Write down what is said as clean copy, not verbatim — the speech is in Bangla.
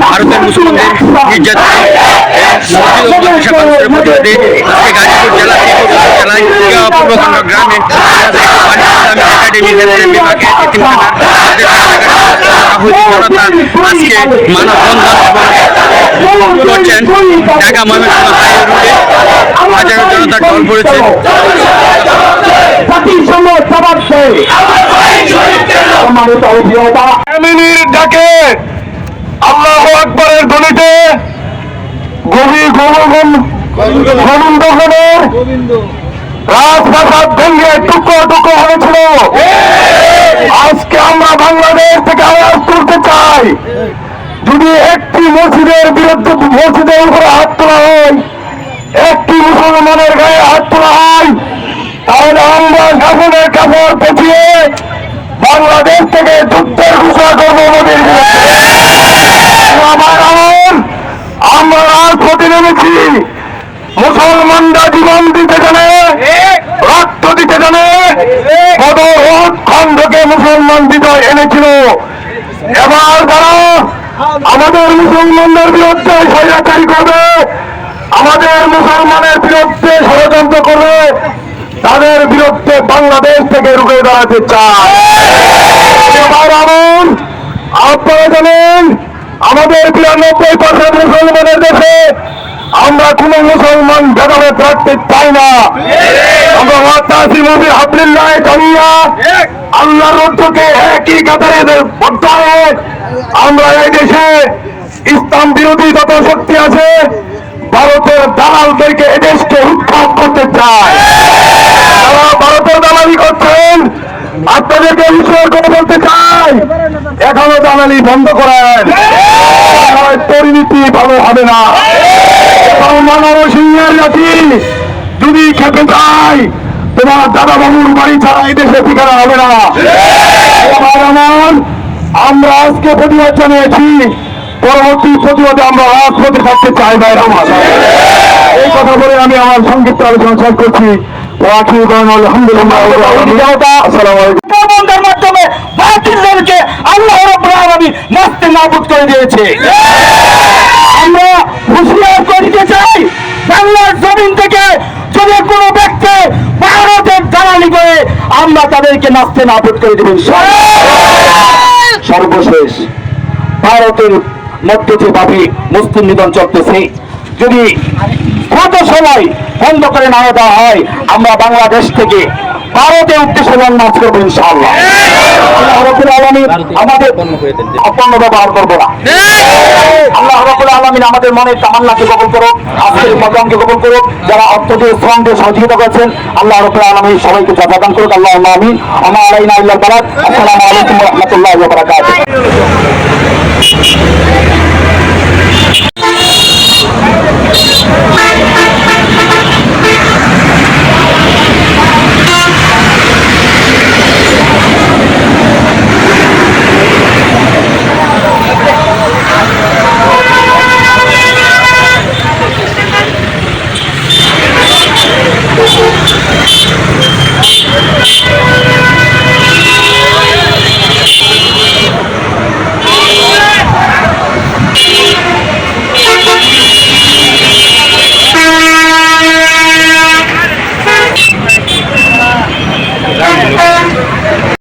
ভারতের মুসলমানদের নির্যাতন প্রতিবাদে আজকে গাজীপুর জেলা জেলায় পূর্বখণ্ড গ্রামে একাডেমি বিভাগে আজকে মানববন্ধন করছেন ঢাকা ময়মনসিংহ হাইওয়ে রোডে হাজারো জনতার ঢল পড়েছে। ডাকে আল্লাহু আকবারের ধ্বনিতে রাজপ্রাসাদ ভেঙে টুকরো টুকরো হয়েছিল। আজকে আমরা বাংলাদেশ থেকে আওয়াজ তুলতে চাই, যদি একটি মসজিদের বিরুদ্ধে মসজিদের উপরে হাত তোলা হয়, একটি মুসলমানের গায়ে হাত তোলা হয়, তাহলে আমরা কাপড়ের কাপড় পেঁচিয়ে বাংলাদেশ থেকে যুদ্ধের ঘোষণা করবো মোদীর বিরুদ্ধে। আমরা রাজপথে নেমেছি, মুসলমানরা জীবন দিতে জানে, রক্ত দিতে জানে। বদর উহুদ খণ্ডকে মুসলমান বিজয় এনেছিল। এবার যারা আমাদের মুসলমানদের বিরুদ্ধে স্বৈরাচারী করবে, আমাদের মুসলমানের বিরুদ্ধে ষড়যন্ত্র করবে, তাদের বিরুদ্ধে বাংলাদেশ থেকে রুখে দাঁড়াতে চায়। আপনারা জানেন আমাদের 92% মুসলমানের দেশে আমরা কোন মুসলমান ভেদাভেদ রাখতে চাই না। আমরা আল্লাহর রজ্জুকে একই কাতারে বদ্ধ হয়ে আমরা এই দেশে ইসলাম বিরোধী যত শক্তি আছে ভারতের দালালদেরকে এদেশকে উৎখাত করতে চায়। যারা ভারতের দালালি করছেন আপনাদেরকে বিষয় করে বলতে চাই, এখনো দালালি বন্ধ করেন, পরিণতি ভালো হবে না। মানব সিংহের জাতি যদি খেতে চাই, তোমার দাদা বাবুর বাড়ি ছাড়া এই দেশে ঠিকানা হবে না। আমরা আজকে প্রতিবাদ জানিয়েছি, পরবর্তী প্রতিবাদে আমরা রাজপথে থাকতে চাই। ভাই আমার এই কথা বলে আমি আমার সংক্ষিপ্ত আলোচনা শেষ করছি। আল্লাহ রাব্বুল আলামিন নাস্তে নাবুদ করে দিয়েছে। আমরা হুঁশিয়ার করতে চাই, বাংলার জমিন থেকে যদি কোনো ব্যক্তি ভারতের দালালি করে আমরা তাদেরকে নাস্তে নাবুদ করে দেবেন। সর্বশেষ ভারতের মধ্যে যেভাবে মুসলিম নিধন চলতেছে, যদি কত সময় বন্ধ করে না দেওয়া হয়, আমরা বাংলাদেশ থেকে ভারতের উদ্দেশ্যে নাচ করবো ইনশাআল্লাহ। রাব্বুল আলামিন আমাদের অপূর্ণ ব্যবহার করবো না। আল্লাহ রাব্বুল আলামিন আমাদের মনের তামান্নাকে কবুল করুক, আজকের প্রোগ্রামকে কবুল করুক। যারা অর্থ দিয়ে শ্রম দিয়ে সহযোগিতা করেছেন আল্লাহ রাব্বুল আলামিন সবাইকে যথাদান করুক। আল্লাহুম্মা আমিন। আমা আলাইনা ইল্লাল বালাগ। আসসালামু আলাইকুম ওয়া রাহমাতুল্লাহি ওয়া বারাকাতুহু।